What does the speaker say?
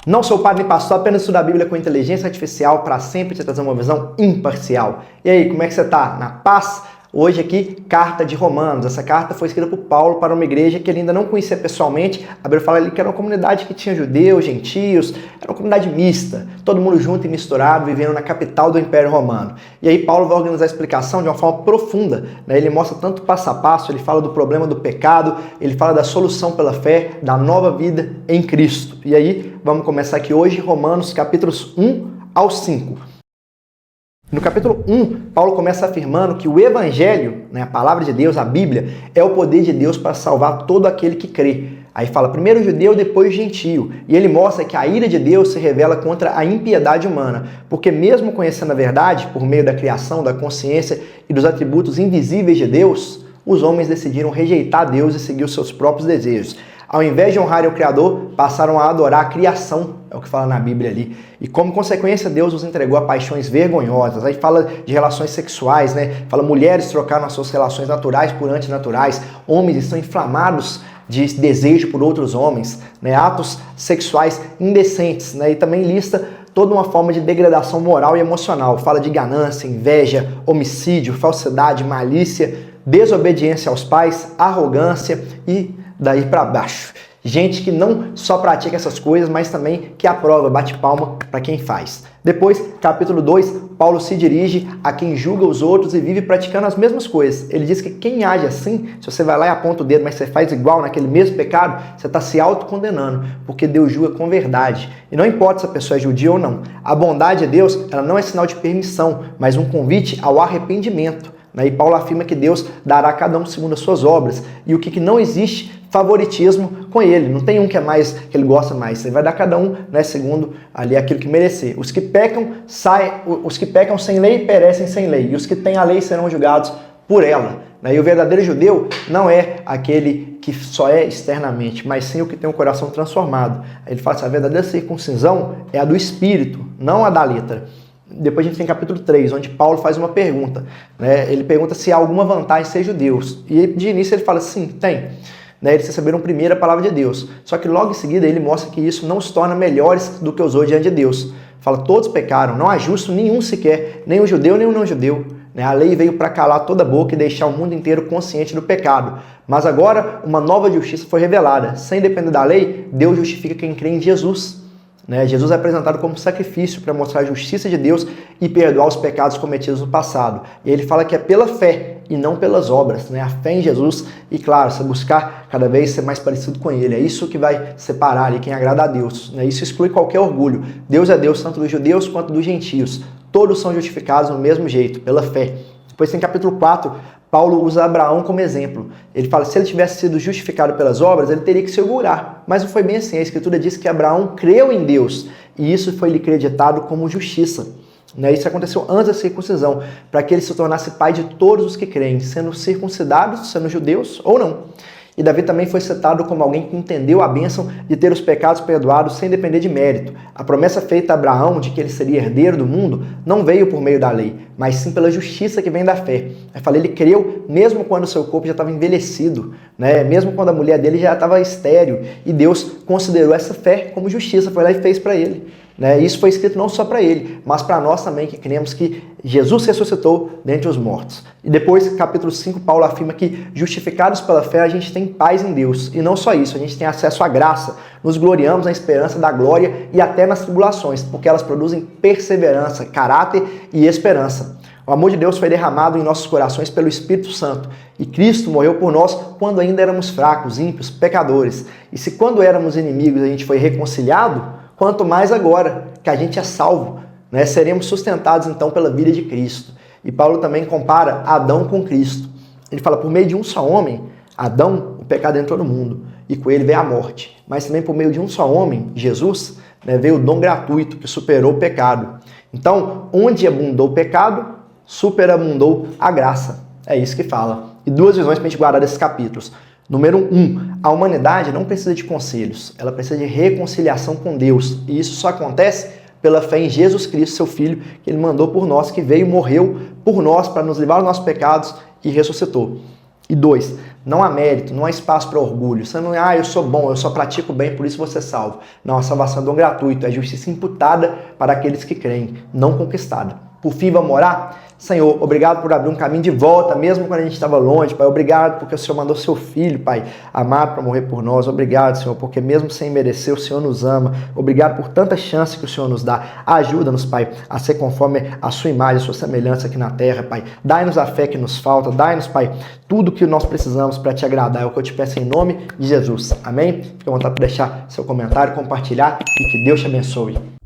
Não sou padre nem pastor, apenas estudo a Bíblia com inteligência artificial para sempre te trazer uma visão imparcial. E aí, como é que você está? Na paz? Hoje aqui, carta de Romanos. Essa carta foi escrita por Paulo para uma igreja que ele ainda não conhecia pessoalmente. A Bíblia fala ali que era uma comunidade que tinha judeus, gentios, era uma comunidade mista, todo mundo junto e misturado, vivendo na capital do Império Romano. E aí Paulo vai organizar a explicação de uma forma profunda, né? Ele mostra tanto passo a passo, ele fala do problema do pecado, ele fala da solução pela fé, da nova vida em Cristo. E aí, vamos começar aqui hoje, Romanos capítulos 1 ao 5. No capítulo 1, Paulo começa afirmando que o Evangelho, né, a palavra de Deus, a Bíblia, é o poder de Deus para salvar todo aquele que crê. Aí fala primeiro o judeu, depois o gentio. E ele mostra que a ira de Deus se revela contra a impiedade humana. Porque mesmo conhecendo a verdade, por meio da criação, da consciência e dos atributos invisíveis de Deus, os homens decidiram rejeitar Deus e seguir os seus próprios desejos. Ao invés de honrarem o Criador, passaram a adorar a criação, é o que fala na Bíblia ali. E como consequência, Deus os entregou a paixões vergonhosas. Aí fala de relações sexuais, né? Fala mulheres trocaram as suas relações naturais por antinaturais. Homens estão inflamados de desejo por outros homens, né? Atos sexuais indecentes, né? E também lista toda uma forma de degradação moral e emocional. Fala de ganância, inveja, homicídio, falsidade, malícia, desobediência aos pais, arrogância e daí para baixo. Gente que não só pratica essas coisas, mas também que aprova, bate palma para quem faz. Depois, capítulo 2, Paulo se dirige a quem julga os outros e vive praticando as mesmas coisas. Ele diz que quem age assim, se você vai lá e aponta o dedo, mas você faz igual naquele mesmo pecado, você está se autocondenando, porque Deus julga com verdade. E não importa se a pessoa é judia ou não. A bondade de Deus, ela não é sinal de permissão, mas um convite ao arrependimento. E Paulo afirma que Deus dará a cada um segundo as suas obras. E o que não existe favoritismo com ele. Não tem um que é mais, que ele gosta mais. Ele vai dar a cada um, né, segundo ali aquilo que merecer. Os que pecam sem lei perecem sem lei. E os que têm a lei serão julgados por ela. E o verdadeiro judeu não é aquele que só é externamente, mas sim o que tem o coração transformado. Ele fala assim, a verdadeira circuncisão é a do espírito, não a da letra. Depois a gente tem capítulo 3, onde Paulo faz uma pergunta. Né? Ele pergunta se há alguma vantagem ser judeus. E de início ele fala, sim, tem. Né? Eles receberam primeiro a palavra de Deus. Só que logo em seguida ele mostra que isso não os torna melhores do que os outros diante de Deus. Fala, todos pecaram, não há justo nenhum sequer, nem o judeu nem o não judeu. Né? A lei veio para calar toda a boca e deixar o mundo inteiro consciente do pecado. Mas agora uma nova justiça foi revelada. Sem depender da lei, Deus justifica quem crê em Jesus. Jesus é apresentado como sacrifício para mostrar a justiça de Deus e perdoar os pecados cometidos no passado. E ele fala que é pela fé e não pelas obras. A fé em Jesus e, claro, você buscar cada vez ser mais parecido com Ele. É isso que vai separar ali quem agrada a Deus. Isso exclui qualquer orgulho. Deus é Deus tanto dos judeus quanto dos gentios. Todos são justificados do mesmo jeito, pela fé. Depois tem capítulo 4, Paulo usa Abraão como exemplo. Ele fala que se ele tivesse sido justificado pelas obras, ele teria que se augurar. Mas não foi bem assim. A Escritura diz que Abraão creu em Deus e isso foi lhe creditado como justiça. Isso aconteceu antes da circuncisão, para que ele se tornasse pai de todos os que creem, sendo circuncidados, sendo judeus ou não. E Davi também foi citado como alguém que entendeu a bênção de ter os pecados perdoados sem depender de mérito. A promessa feita a Abraão de que ele seria herdeiro do mundo não veio por meio da lei, mas sim pela justiça que vem da fé. Eu falei, ele creu mesmo quando o seu corpo já estava envelhecido, mesmo quando a mulher dele já estava estéril, e Deus considerou essa fé como justiça, foi lá e fez para ele. Isso foi escrito não só para ele, mas para nós também que cremos que Jesus ressuscitou dentre os mortos. E depois, capítulo 5, Paulo afirma que justificados pela fé a gente tem paz em Deus. E não só isso, a gente tem acesso à graça. Nos gloriamos na esperança da glória e até nas tribulações, porque elas produzem perseverança, caráter e esperança. O amor de Deus foi derramado em nossos corações pelo Espírito Santo. E Cristo morreu por nós quando ainda éramos fracos, ímpios, pecadores. E se quando éramos inimigos a gente foi reconciliado, quanto mais agora que a gente é salvo, seremos sustentados então pela vida de Cristo. E Paulo também compara Adão com Cristo. Ele fala, por meio de um só homem, Adão, o pecado entrou no mundo, e com ele veio a morte. Mas também por meio de um só homem, Jesus, veio o dom gratuito que superou o pecado. Então, onde abundou o pecado, superabundou a graça. É isso que fala. E duas visões para a gente guardar desses capítulos. Número 1, a humanidade não precisa de conselhos, ela precisa de reconciliação com Deus. E isso só acontece pela fé em Jesus Cristo, seu Filho, que Ele mandou por nós, que veio e morreu por nós para nos livrar dos nossos pecados e ressuscitou. E 2, não há mérito, não há espaço para orgulho. Você não é, eu sou bom, eu só pratico bem, por isso vou ser salvo. Não, a salvação é dom gratuito, é justiça imputada para aqueles que creem, não conquistada. Por fim, vamos orar? Senhor, obrigado por abrir um caminho de volta, mesmo quando a gente estava longe, Pai. Obrigado porque o Senhor mandou seu Filho, Pai, amado para morrer por nós. Obrigado, Senhor, porque mesmo sem merecer, o Senhor nos ama. Obrigado por tanta chance que o Senhor nos dá. Ajuda-nos, Pai, a ser conforme a sua imagem, a sua semelhança aqui na terra, Pai. Dai-nos a fé que nos falta. Dai-nos, Pai, tudo que nós precisamos para te agradar. É o que eu te peço em nome de Jesus. Amém? Fique à vontade para deixar seu comentário, compartilhar e que Deus te abençoe.